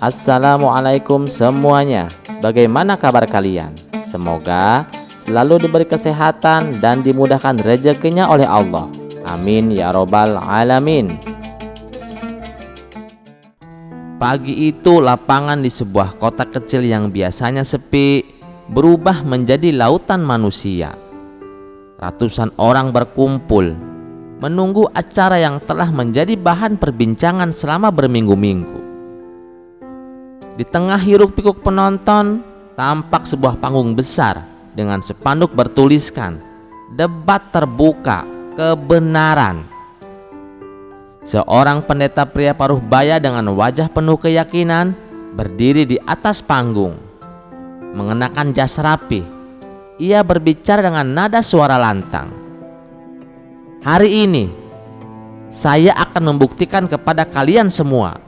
Assalamualaikum semuanya. Bagaimana kabar kalian? Semoga selalu diberi kesehatan dan dimudahkan rezekinya oleh Allah. Amin ya robbal alamin. Pagi itu lapangan di sebuah kota kecil yang biasanya sepi berubah menjadi lautan manusia. Ratusan orang berkumpul menunggu acara yang telah menjadi bahan perbincangan selama berminggu-minggu. Di tengah hiruk-pikuk penonton tampak sebuah panggung besar dengan spanduk bertuliskan "Debat terbuka kebenaran". Seorang pendeta pria paruh baya dengan wajah penuh keyakinan berdiri di atas panggung. Mengenakan jas rapi, ia berbicara dengan nada suara lantang. Hari ini, saya akan membuktikan kepada kalian semua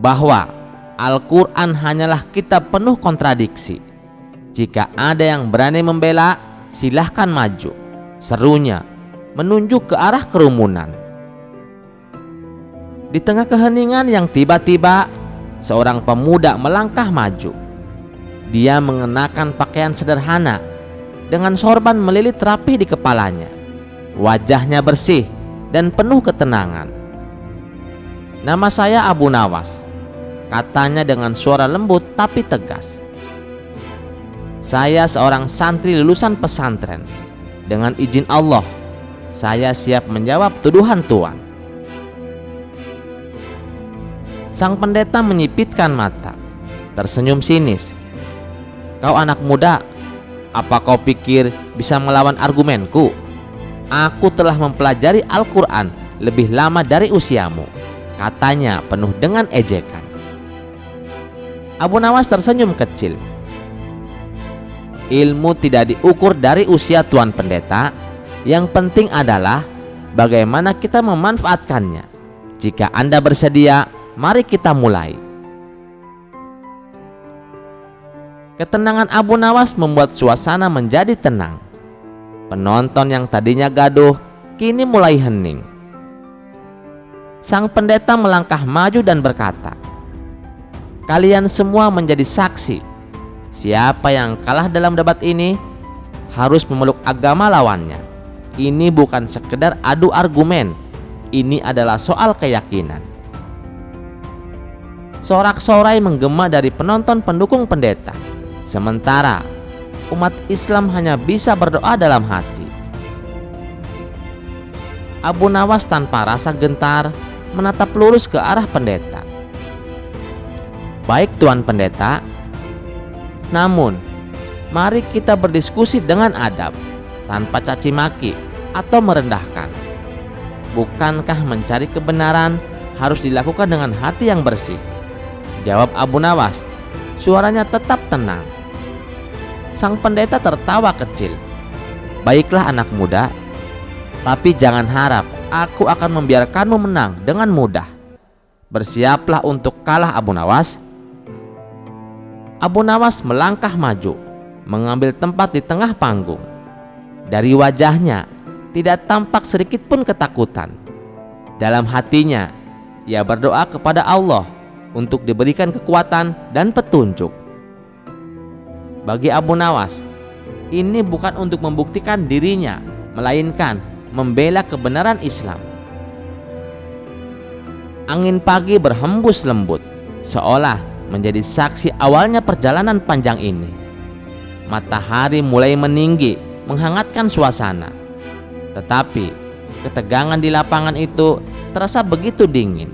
bahwa Al-Quran hanyalah kitab penuh kontradiksi. Jika ada yang berani membela, silahkan maju, serunya menunjuk ke arah kerumunan. Di tengah keheningan yang tiba-tiba, seorang pemuda melangkah maju. Dia mengenakan pakaian sederhana dengan sorban melilit rapi di kepalanya. Wajahnya bersih dan penuh ketenangan. "Nama saya Abu Nawas," katanya dengan suara lembut tapi tegas. "Saya seorang santri lulusan pesantren. Dengan izin Allah, saya siap menjawab tuduhan Tuan." Sang pendeta menyipitkan mata, tersenyum sinis. "Kau anak muda, apa kau pikir bisa melawan argumenku? Aku telah mempelajari Al-Quran lebih lama dari usiamu," katanya penuh dengan ejekan. Abu Nawas tersenyum kecil. "Ilmu tidak diukur dari usia, Tuan Pendeta. Yang penting adalah bagaimana kita memanfaatkannya. Jika Anda bersedia, mari kita mulai." Ketenangan Abu Nawas membuat suasana menjadi tenang. Penonton yang tadinya gaduh kini mulai hening. Sang pendeta melangkah maju dan berkata, "Kalian semua menjadi saksi. Siapa yang kalah dalam debat ini harus memeluk agama lawannya. Ini bukan sekedar adu argumen. Ini adalah soal keyakinan." Sorak-sorai menggema dari penonton pendukung pendeta. Sementara umat Islam hanya bisa berdoa dalam hati. Abu Nawas tanpa rasa gentar menatap lurus ke arah pendeta. "Baik, Tuan Pendeta. Namun, mari kita berdiskusi dengan adab, tanpa caci maki atau merendahkan. Bukankah mencari kebenaran harus dilakukan dengan hati yang bersih?" jawab Abu Nawas. Suaranya tetap tenang. Sang pendeta tertawa kecil. "Baiklah anak muda, tapi jangan harap aku akan membiarkanmu menang dengan mudah. Bersiaplah untuk kalah, Abu Nawas." Abu Nawas melangkah maju, mengambil tempat di tengah panggung. Dari wajahnya tidak tampak sedikit pun ketakutan. Dalam hatinya, ia berdoa kepada Allah untuk diberikan kekuatan dan petunjuk. Bagi Abu Nawas, ini bukan untuk membuktikan dirinya, melainkan membela kebenaran Islam. Angin pagi berhembus lembut, seolah menjadi saksi awalnya perjalanan panjang ini. Matahari mulai meninggi, menghangatkan suasana. Tetapi ketegangan di lapangan itu terasa begitu dingin.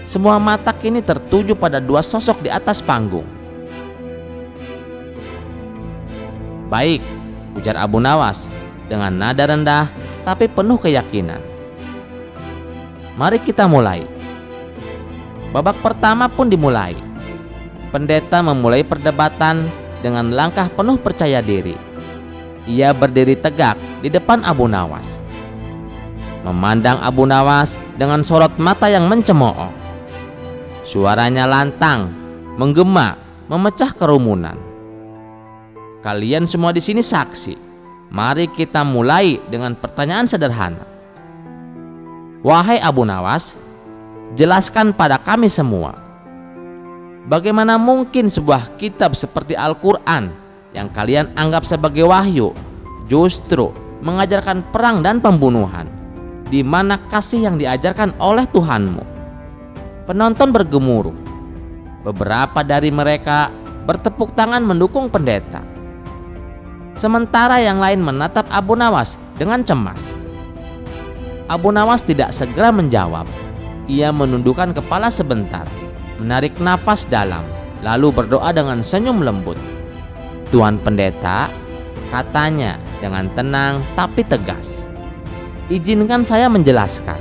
Semua mata kini tertuju pada dua sosok di atas panggung. "Baik," ujar Abu Nawas dengan nada rendah tapi penuh keyakinan. "Mari kita mulai." Babak pertama pun dimulai. Pendeta memulai perdebatan dengan langkah penuh percaya diri. Ia berdiri tegak di depan Abu Nawas, memandang Abu Nawas dengan sorot mata yang mencemooh. Suaranya lantang, menggema, memecah kerumunan. "Kalian semua di sini saksi. Mari kita mulai dengan pertanyaan sederhana. Wahai Abu Nawas, jelaskan pada kami semua, Bagaimana mungkin sebuah kitab seperti Al-Quran yang kalian anggap sebagai wahyu justru mengajarkan perang dan pembunuhan? Di mana kasih yang diajarkan oleh Tuhanmu? Penonton bergemuruh. Beberapa dari mereka bertepuk tangan mendukung pendeta. Sementara yang lain menatap Abu Nawas dengan cemas. Abu Nawas tidak segera menjawab. Ia menundukkan kepala sebentar, menarik nafas dalam, lalu berdoa dengan senyum lembut. "Tuan Pendeta," katanya dengan tenang tapi tegas, "izinkan saya menjelaskan.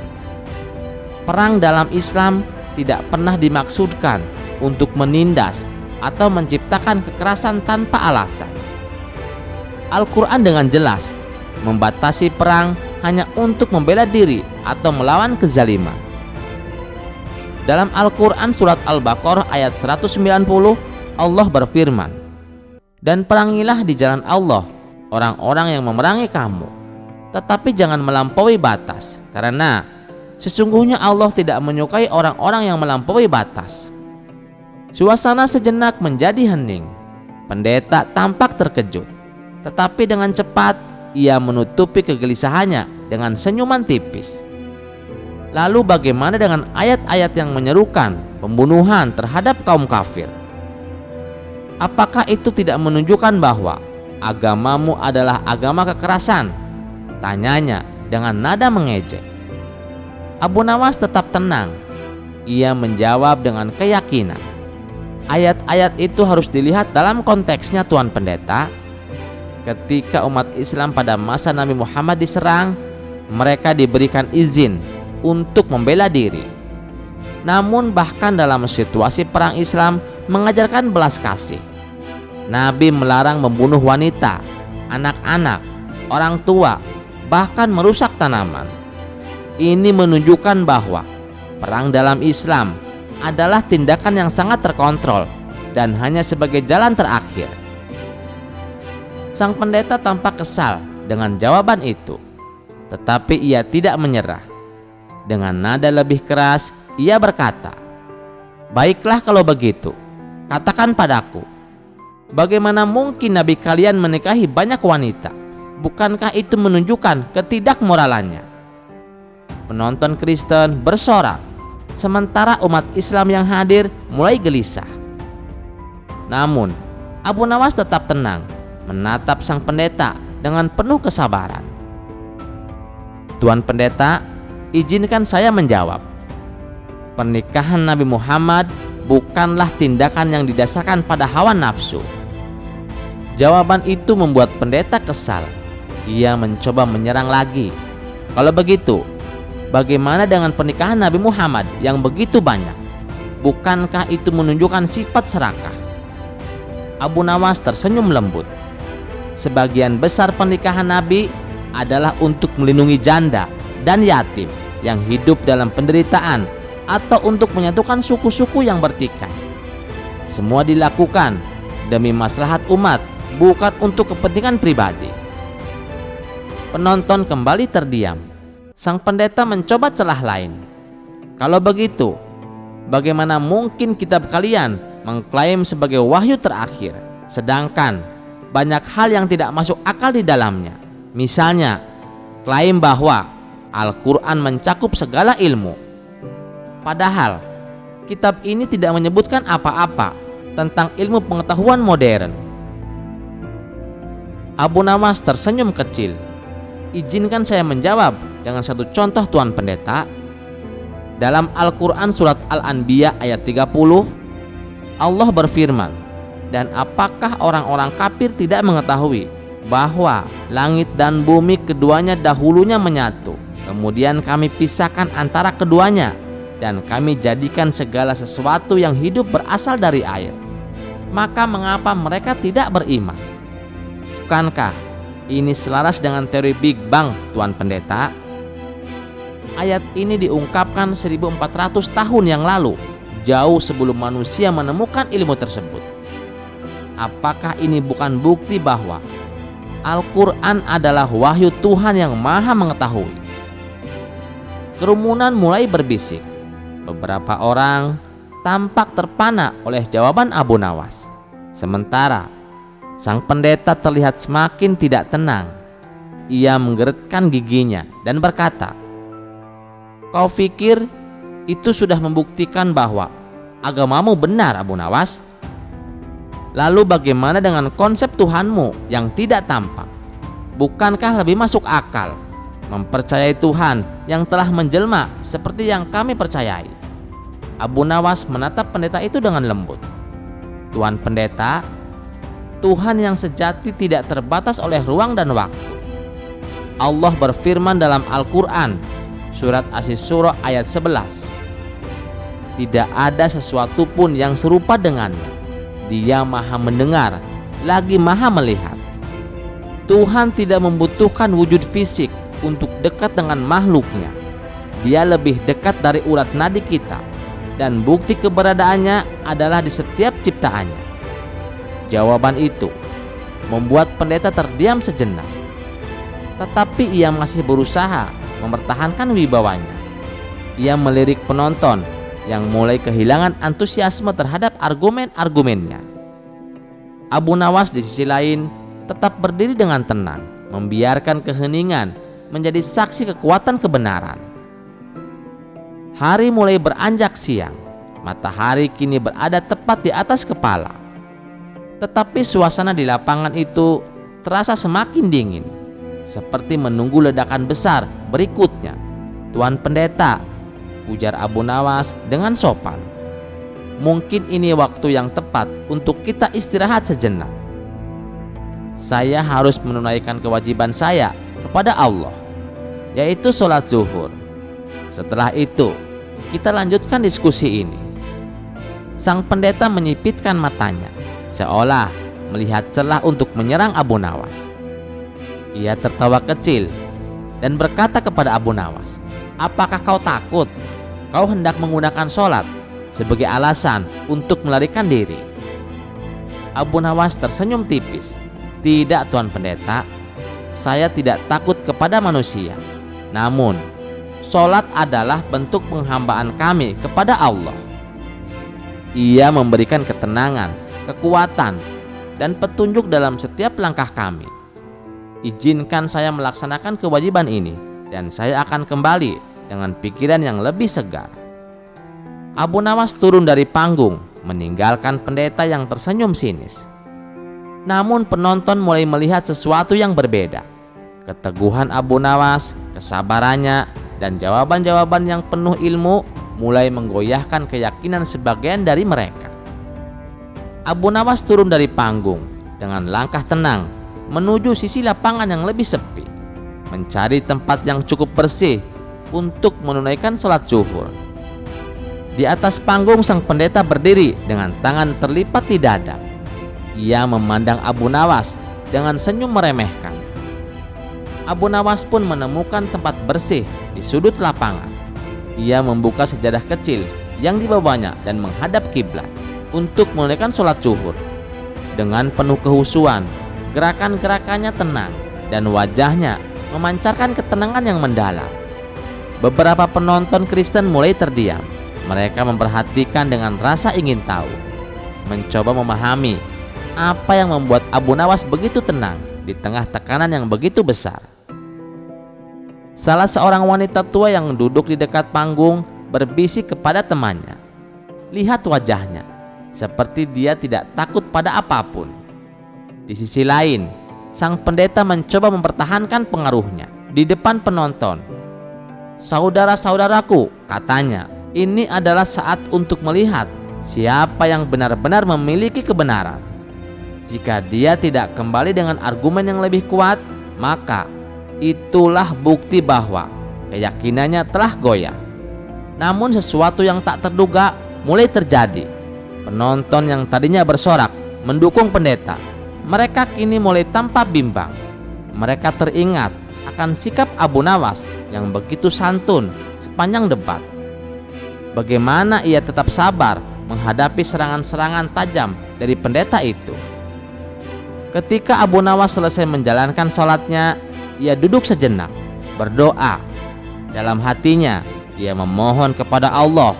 Perang dalam Islam tidak pernah dimaksudkan untuk menindas atau menciptakan kekerasan tanpa alasan. Al-Quran dengan jelas membatasi perang hanya untuk membela diri atau melawan kezaliman. Dalam Al-Quran surat Al-Baqarah ayat 190, Allah berfirman, "Dan perangilah di jalan Allah orang-orang yang memerangi kamu, tetapi jangan melampaui batas, karena sesungguhnya Allah tidak menyukai orang-orang yang melampaui batas." Suasana sejenak menjadi hening. Pendeta tampak terkejut, tetapi dengan cepat ia menutupi kegelisahannya dengan senyuman tipis. Lalu bagaimana dengan ayat-ayat yang menyerukan pembunuhan terhadap kaum kafir? Apakah itu tidak menunjukkan bahwa agamamu adalah agama kekerasan? Tanyanya dengan nada mengejek. Abu Nawas tetap tenang. Ia menjawab dengan keyakinan, "Ayat-ayat itu harus dilihat dalam konteksnya, Tuan Pendeta. Ketika umat Islam pada masa Nabi Muhammad diserang, mereka diberikan izin untuk membela diri. Namun bahkan dalam situasi perang, Islam mengajarkan belas kasih. Nabi melarang membunuh wanita, anak-anak, orang tua, bahkan merusak tanaman. Ini menunjukkan bahwa perang dalam Islam adalah tindakan yang sangat terkontrol dan hanya sebagai jalan terakhir." Sang pendeta tampak kesal dengan jawaban itu, tetapi ia tidak menyerah. Dengan nada lebih keras, ia berkata, "Baiklah kalau begitu, katakan padaku, bagaimana mungkin Nabi kalian menikahi banyak wanita? Bukankah itu menunjukkan ketidakmoralannya?" Penonton Kristen bersorak, sementara umat Islam yang hadir mulai gelisah. Namun Abu Nawas tetap tenang, menatap sang pendeta dengan penuh kesabaran. "Tuan Pendeta, izinkan saya menjawab. Pernikahan Nabi Muhammad bukanlah tindakan yang didasarkan pada hawa nafsu." Jawaban itu membuat pendeta kesal. Ia mencoba menyerang lagi. "Kalau begitu, bagaimana dengan pernikahan Nabi Muhammad yang begitu banyak? Bukankah itu menunjukkan sifat serakah?" Abu Nawas tersenyum lembut. "Sebagian besar pernikahan Nabi adalah untuk melindungi janda dan yatim yang hidup dalam penderitaan atau untuk menyatukan suku-suku yang bertikai. Semua dilakukan demi maslahat umat, bukan untuk kepentingan pribadi." Penonton kembali terdiam. Sang pendeta mencoba celah lain. "Kalau begitu, bagaimana mungkin kitab kalian mengklaim sebagai wahyu terakhir, sedangkan banyak hal yang tidak masuk akal di dalamnya? Misalnya, klaim bahwa Al-Quran mencakup segala ilmu. Padahal, kitab ini tidak menyebutkan apa-apa tentang ilmu pengetahuan modern." Abu Nawas tersenyum kecil. "Izinkan saya menjawab dengan satu contoh, Tuan Pendeta. Dalam Al-Quran surat Al-Anbiya ayat 30, Allah berfirman, 'Dan apakah orang-orang kafir tidak mengetahui bahwa langit dan bumi keduanya dahulunya menyatu, kemudian kami pisahkan antara keduanya, dan kami jadikan segala sesuatu yang hidup berasal dari air. Maka mengapa mereka tidak beriman?' Bukankah ini selaras dengan teori Big Bang, Tuan Pendeta?" Ayat ini diungkapkan 1400 tahun yang lalu, jauh sebelum manusia menemukan ilmu tersebut. Apakah ini bukan bukti bahwa Al-Quran adalah wahyu Tuhan yang maha mengetahui? Kerumunan mulai berbisik. Beberapa orang tampak terpana oleh jawaban Abu Nawas. Sementara sang pendeta terlihat semakin tidak tenang. Ia menggeretkan giginya dan berkata, "Kau pikir itu sudah membuktikan bahwa agamamu benar, Abu Nawas? Lalu bagaimana dengan konsep Tuhanmu yang tidak tampak? Bukankah lebih masuk akal mempercayai Tuhan yang telah menjelma seperti yang kami percayai?" Abu Nawas menatap pendeta itu dengan lembut. "Tuan pendeta, Tuhan yang sejati tidak terbatas oleh ruang dan waktu. Allah berfirman dalam Al-Quran, surat Asy-Syura ayat 11, tidak ada sesuatu pun yang serupa dengannya. Dia maha mendengar, lagi maha melihat. Tuhan tidak membutuhkan wujud fisik untuk dekat dengan makhluknya. Dia lebih dekat dari urat nadi kita, dan bukti keberadaannya adalah di setiap ciptaannya." Jawaban itu membuat pendeta terdiam sejenak, tetapi ia masih berusaha mempertahankan wibawanya. Ia melirik penonton yang mulai kehilangan antusiasme terhadap argumen-argumennya. Abu Nawas di sisi lain tetap berdiri dengan tenang, membiarkan keheningan menjadi saksi kekuatan kebenaran. Hari mulai beranjak siang. Matahari kini berada tepat di atas kepala. Tetapi suasana di lapangan itu terasa semakin dingin, seperti menunggu ledakan besar berikutnya. "Tuan pendeta," ujar Abu Nawas dengan sopan, "mungkin ini waktu yang tepat untuk kita istirahat sejenak. Saya harus menunaikan kewajiban saya kepada Allah, yaitu sholat zuhur. Setelah itu kita lanjutkan diskusi ini." Sang pendeta menyipitkan matanya, seolah melihat celah untuk menyerang Abu Nawas. Ia tertawa kecil dan berkata kepada Abu Nawas, "Apakah kau takut? Kau hendak menggunakan sholat sebagai alasan untuk melarikan diri?" Abu Nawas tersenyum tipis. "Tidak, Tuan Pendeta, saya tidak takut kepada manusia. Namun, sholat adalah bentuk penghambaan kami kepada Allah. Ia memberikan ketenangan, kekuatan, dan petunjuk dalam setiap langkah kami. Izinkan saya melaksanakan kewajiban ini, dan saya akan kembali dengan pikiran yang lebih segar." Abu Nawas turun dari panggung, meninggalkan pendeta yang tersenyum sinis. Namun penonton mulai melihat sesuatu yang berbeda. Keteguhan Abu Nawas, kesabarannya, dan jawaban-jawaban yang penuh ilmu mulai menggoyahkan keyakinan sebagian dari mereka. Abu Nawas turun dari panggung dengan langkah tenang menuju sisi lapangan yang lebih sepi, mencari tempat yang cukup bersih untuk menunaikan sholat zuhur. Di atas panggung sang pendeta berdiri dengan tangan terlipat di dada. Ia memandang Abu Nawas dengan senyum meremehkan. Abu Nawas pun menemukan tempat bersih di sudut lapangan. Ia membuka sejadah kecil yang dibawanya dan menghadap kiblat untuk menunaikan sholat zuhur. Dengan penuh kehusuan, gerakan-gerakannya tenang dan wajahnya memancarkan ketenangan yang mendalam. Beberapa penonton Kristen mulai terdiam. Mereka memperhatikan dengan rasa ingin tahu, mencoba memahami apa yang membuat Abu Nawas begitu tenang di tengah tekanan yang begitu besar. Salah seorang wanita tua yang duduk di dekat panggung berbisik kepada temannya, "Lihat wajahnya, seperti dia tidak takut pada apapun." Di sisi lain, sang pendeta mencoba mempertahankan pengaruhnya di depan penonton. "Saudara-saudaraku," katanya, "ini adalah saat untuk melihat siapa yang benar-benar memiliki kebenaran. Jika dia tidak kembali dengan argumen yang lebih kuat, maka itulah bukti bahwa keyakinannya telah goyah." Namun sesuatu yang tak terduga mulai terjadi. Penonton yang tadinya bersorak mendukung pendeta, mereka kini mulai tampak bimbang. Mereka teringat akan sikap Abu Nawas yang begitu santun sepanjang debat. Bagaimana ia tetap sabar menghadapi serangan-serangan tajam dari pendeta itu. Ketika Abu Nawas selesai menjalankan sholatnya, ia duduk sejenak, berdoa. Dalam hatinya, ia memohon kepada Allah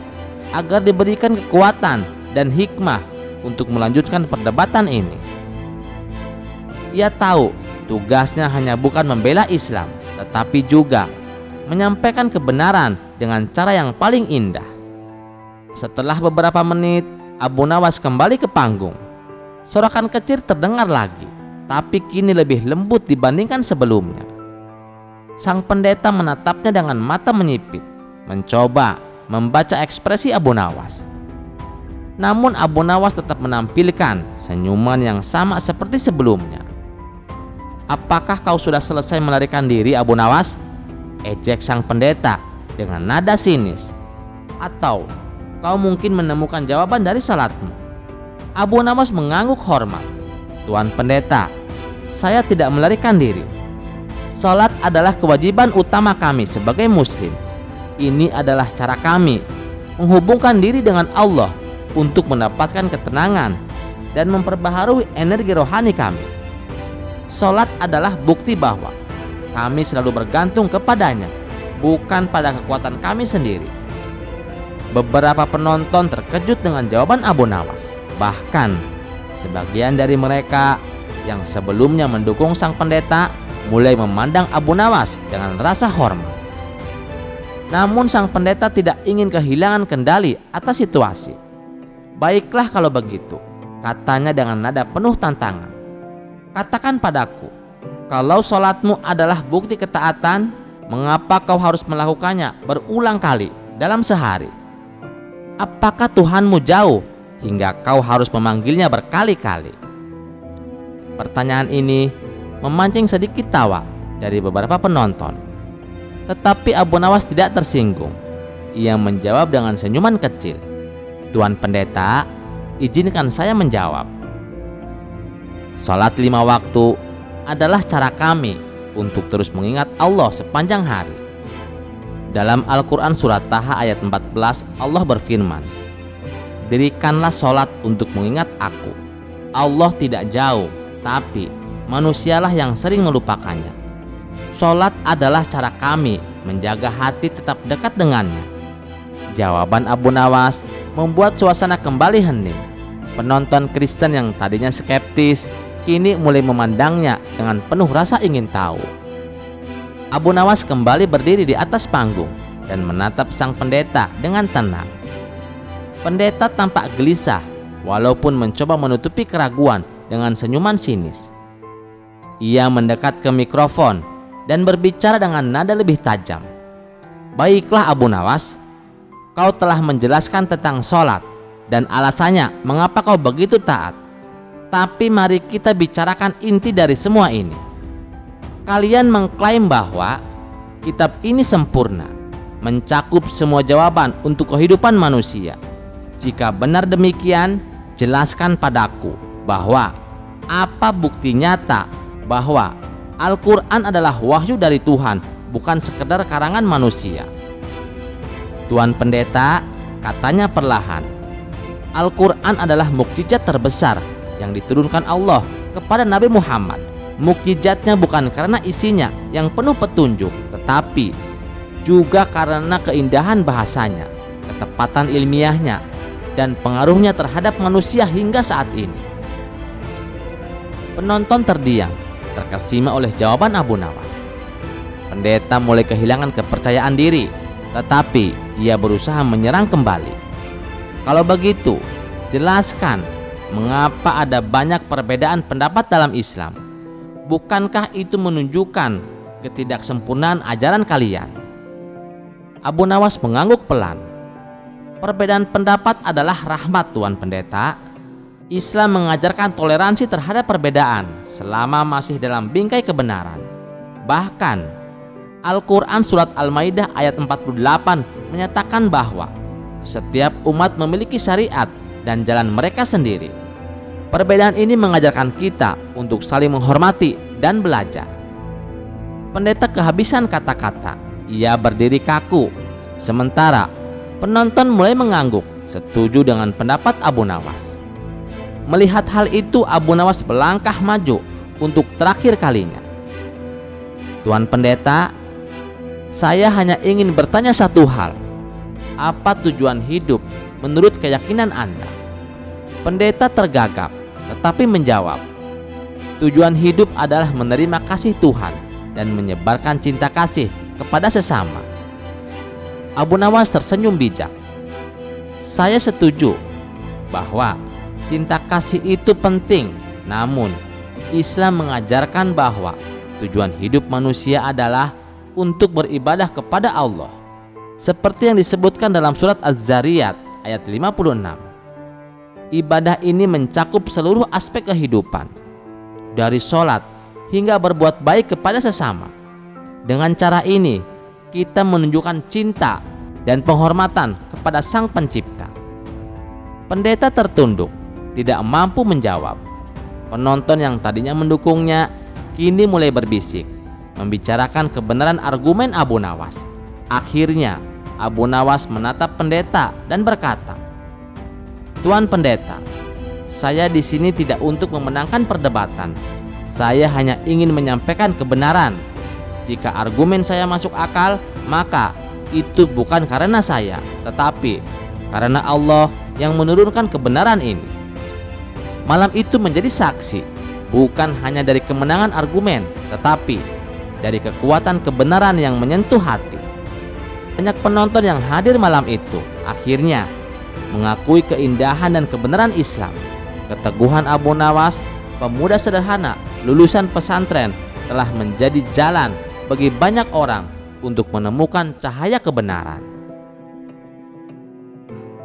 agar diberikan kekuatan dan hikmah untuk melanjutkan perdebatan ini. Ia tahu tugasnya hanya bukan membela Islam, tetapi juga menyampaikan kebenaran dengan cara yang paling indah. Setelah beberapa menit, Abu Nawas kembali ke panggung. Sorakan kecil terdengar lagi, tapi kini lebih lembut dibandingkan sebelumnya. Sang pendeta menatapnya dengan mata menyipit, mencoba membaca ekspresi Abu Nawas. Namun Abu Nawas tetap menampilkan senyuman yang sama seperti sebelumnya. "Apakah kau sudah selesai melarikan diri, Abu Nawas?" ejek sang pendeta dengan nada sinis. "Atau kau mungkin menemukan jawaban dari salatmu?" Abu Nawas mengangguk hormat. "Tuan pendeta, saya tidak melarikan diri. Salat adalah kewajiban utama kami sebagai muslim. Ini adalah cara kami menghubungkan diri dengan Allah untuk mendapatkan ketenangan dan memperbaharui energi rohani kami. Salat adalah bukti bahwa kami selalu bergantung kepadanya, bukan pada kekuatan kami sendiri." Beberapa penonton terkejut dengan jawaban Abu Nawas. Bahkan sebagian dari mereka yang sebelumnya mendukung sang pendeta mulai memandang Abu Nawas dengan rasa hormat. Namun sang pendeta tidak ingin kehilangan kendali atas situasi. "Baiklah kalau begitu," katanya dengan nada penuh tantangan. "Katakan padaku, kalau sholatmu adalah bukti ketaatan, mengapa kau harus melakukannya berulang kali dalam sehari? Apakah Tuhanmu jauh hingga kau harus memanggilnya berkali-kali?" Pertanyaan ini memancing sedikit tawa dari beberapa penonton. Tetapi Abu Nawas tidak tersinggung. Ia menjawab dengan senyuman kecil. "Tuan pendeta, izinkan saya menjawab. Salat 5 waktu adalah cara kami untuk terus mengingat Allah sepanjang hari. Dalam Al-Quran surat Taha ayat 14, Allah berfirman, 'Dirikanlah salat untuk mengingat aku. Allah tidak jauh, tapi manusialah yang sering melupakannya.' Salat adalah cara kami menjaga hati tetap dekat dengannya." Jawaban Abu Nawas membuat suasana kembali hening. Penonton Kristen yang tadinya skeptis kini mulai memandangnya dengan penuh rasa ingin tahu. Abu Nawas kembali berdiri di atas panggung dan menatap sang pendeta dengan tenang. Pendeta tampak gelisah walaupun mencoba menutupi keraguan dengan senyuman sinis. Ia mendekat ke mikrofon dan berbicara dengan nada lebih tajam. "Baiklah Abu Nawas, kau telah menjelaskan tentang sholat dan alasannya mengapa kau begitu taat. Tapi mari kita bicarakan inti dari semua ini. Kalian mengklaim bahwa kitab ini sempurna, mencakup semua jawaban untuk kehidupan manusia. Jika benar demikian, jelaskan padaku bahwa apa bukti nyata bahwa Al-Quran adalah wahyu dari Tuhan, bukan sekedar karangan manusia." "Tuan pendeta," katanya perlahan, "Al-Quran adalah mukjizat terbesar yang diturunkan Allah kepada Nabi Muhammad. Mukjizatnya bukan karena isinya yang penuh petunjuk, tetapi juga karena keindahan bahasanya, ketepatan ilmiahnya, dan pengaruhnya terhadap manusia hingga saat ini." Penonton terdiam, terkesima oleh jawaban Abu Nawas. Pendeta mulai kehilangan kepercayaan diri, tetapi ia berusaha menyerang kembali. "Kalau begitu, jelaskan mengapa ada banyak perbedaan pendapat dalam Islam. Bukankah itu menunjukkan ketidaksempurnaan ajaran kalian?" Abu Nawas mengangguk pelan. "Perbedaan pendapat adalah rahmat, Tuan Pendeta. Islam mengajarkan toleransi terhadap perbedaan selama masih dalam bingkai kebenaran. Bahkan Al-Quran surat Al-Maidah ayat 48 menyatakan bahwa setiap umat memiliki syariat dan jalan mereka sendiri. Perbedaan ini mengajarkan kita untuk saling menghormati dan belajar." Pendeta kehabisan kata-kata. Ia berdiri kaku, sementara penonton mulai mengangguk setuju dengan pendapat Abu Nawas. Melihat hal itu, Abu Nawas melangkah maju untuk terakhir kalinya. "Tuan Pendeta, saya hanya ingin bertanya satu hal. apa tujuan hidup menurut keyakinan Anda? Pendeta tergagap, tetapi menjawab, tujuan hidup adalah menerima kasih Tuhan dan menyebarkan cinta kasih kepada sesama. Abu Nawas tersenyum bijak. Saya setuju bahwa cinta kasih itu penting, namun Islam mengajarkan bahwa tujuan hidup manusia adalah untuk beribadah kepada Allah, seperti yang disebutkan dalam surat Az-Zariyat ayat 56. Ibadah ini mencakup seluruh aspek kehidupan, dari sholat hingga berbuat baik kepada sesama. Dengan cara ini, kita menunjukkan cinta dan penghormatan kepada Sang Pencipta. Pendeta tertunduk, tidak mampu menjawab. Penonton yang tadinya mendukungnya kini mulai berbisik, membicarakan kebenaran argumen Abu Nawas. Akhirnya, Abu Nawas menatap pendeta dan berkata, "Tuan Pendeta, saya di sini tidak untuk memenangkan perdebatan. Saya hanya ingin menyampaikan kebenaran. Jika argumen saya masuk akal, maka itu bukan karena saya, tetapi karena Allah yang menurunkan kebenaran ini." Malam itu menjadi saksi, bukan hanya dari kemenangan argumen, tetapi dari kekuatan kebenaran yang menyentuh hati. Banyak penonton yang hadir malam itu akhirnya mengakui keindahan dan kebenaran Islam. Keteguhan Abu Nawas, pemuda sederhana lulusan pesantren, telah menjadi jalan bagi banyak orang untuk menemukan cahaya kebenaran.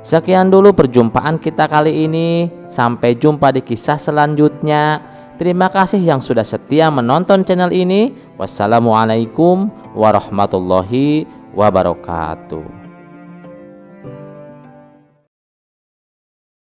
Sekian dulu perjumpaan kita kali ini. Sampai jumpa di kisah selanjutnya. Terima kasih yang sudah setia menonton channel ini. Wassalamualaikum warahmatullahi wabarakatuh.